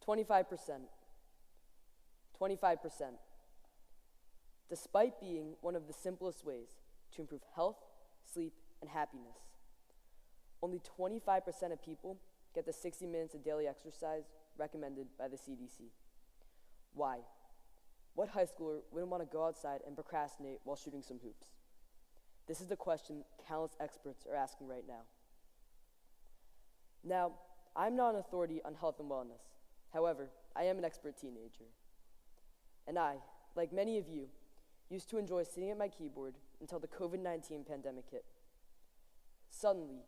25%. 25%. Despite being one of the simplest ways to improve health, sleep, and happiness, only 25% of people get the 60 minutes of daily exercise recommended by the CDC. Why? What high schooler wouldn't want to go outside and procrastinate while shooting some hoops? This is the question countless experts are asking right now. Now, I'm not an authority on health and wellness. However, I am an expert teenager. And I, like many of you, used to enjoy sitting at my keyboard until the COVID-19 pandemic hit. Suddenly,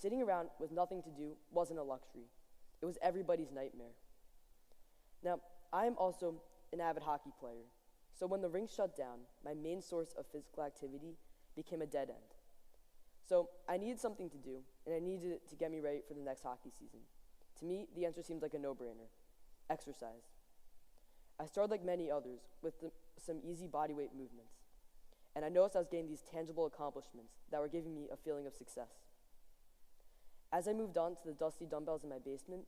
sitting around with nothing to do wasn't a luxury. It was everybody's nightmare. Now, I am also an avid hockey player, so when the rink shut down, my main source of physical activity became a dead end. So I needed something to do, and I needed it to get me ready for the next hockey season. To me, the answer seemed like a no-brainer: exercise. I started like many others with some easy bodyweight movements, and I noticed I was getting these tangible accomplishments that were giving me a feeling of success. As I moved on to the dusty dumbbells in my basement,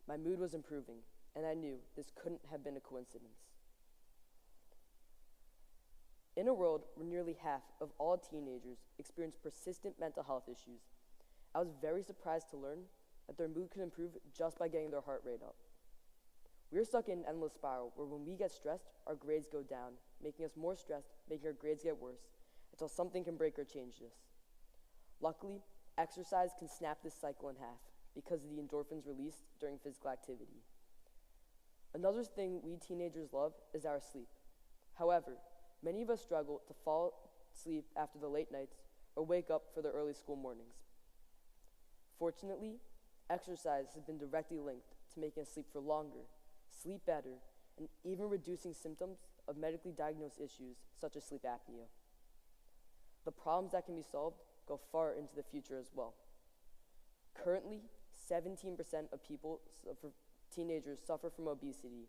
my mood was improving, and I knew this couldn't have been a coincidence. In a world where nearly half of all teenagers experience persistent mental health issues, I was very surprised to learn that their mood could improve just by getting their heart rate up. We are stuck in an endless spiral where when we get stressed, our grades go down, making us more stressed, making our grades get worse, until something can break or change this. Luckily, exercise can snap this cycle in half because of the endorphins released during physical activity. Another thing we teenagers love is our sleep. However, many of us struggle to fall asleep after the late nights or wake up for the early school mornings. Fortunately, exercise has been directly linked to making us sleep for longer, sleep better, and even reducing symptoms of medically diagnosed issues such as sleep apnea. The problems that can be solved go far into the future as well. Currently, 17% of teenagers suffer from obesity,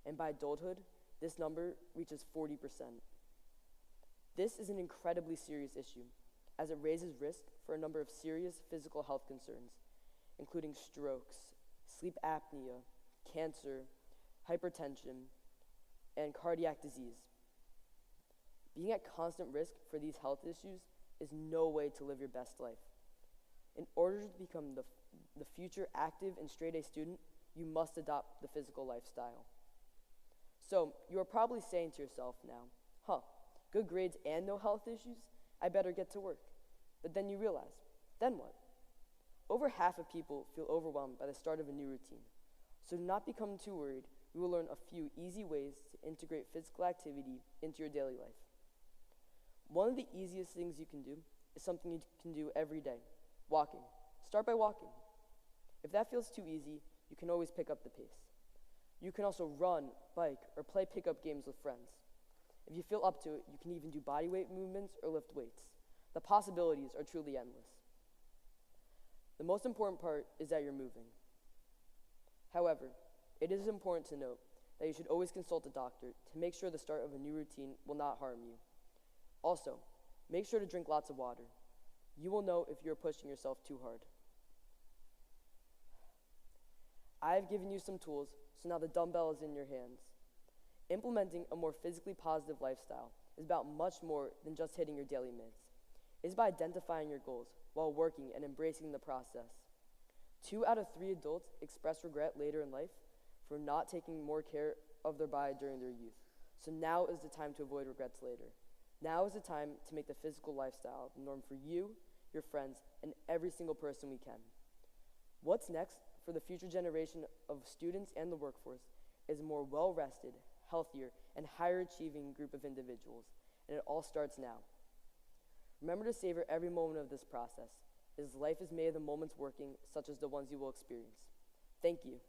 and by adulthood, this number reaches 40%. This is an incredibly serious issue, as it raises risk for a number of serious physical health concerns, including strokes, sleep apnea, cancer, hypertension, and cardiac disease. Being at constant risk for these health issues is no way to live your best life. In order to become the future active and straight-A student, you must adopt the physical lifestyle. So, you are probably saying to yourself now, good grades and no health issues? I better get to work. But then you realize, then what? Over half of people feel overwhelmed by the start of a new routine. So do not become too worried. We will learn a few easy ways to integrate physical activity into your daily life. One of the easiest things you can do is something you can do every day: walking. Start by walking. If that feels too easy, you can always pick up the pace. You can also run, bike, or play pickup games with friends. If you feel up to it, you can even do bodyweight movements or lift weights. The possibilities are truly endless. The most important part is that you're moving. However, it is important to note that you should always consult a doctor to make sure the start of a new routine will not harm you. Also, make sure to drink lots of water. You will know if you're pushing yourself too hard. I have given you some tools, so now the dumbbell is in your hands. Implementing a more physically positive lifestyle is about much more than just hitting your daily minutes. It is by identifying your goals while working and embracing the process. 2 out of 3 adults express regret later in life for not taking more care of their body during their youth. So now is the time to avoid regrets later. Now is the time to make the physical lifestyle the norm for you, your friends, and every single person we can. What's next for the future generation of students and the workforce is a more well-rested, healthier, and higher-achieving group of individuals, and it all starts now. Remember to savor every moment of this process, as life is made of the moments working, such as the ones you will experience. Thank you.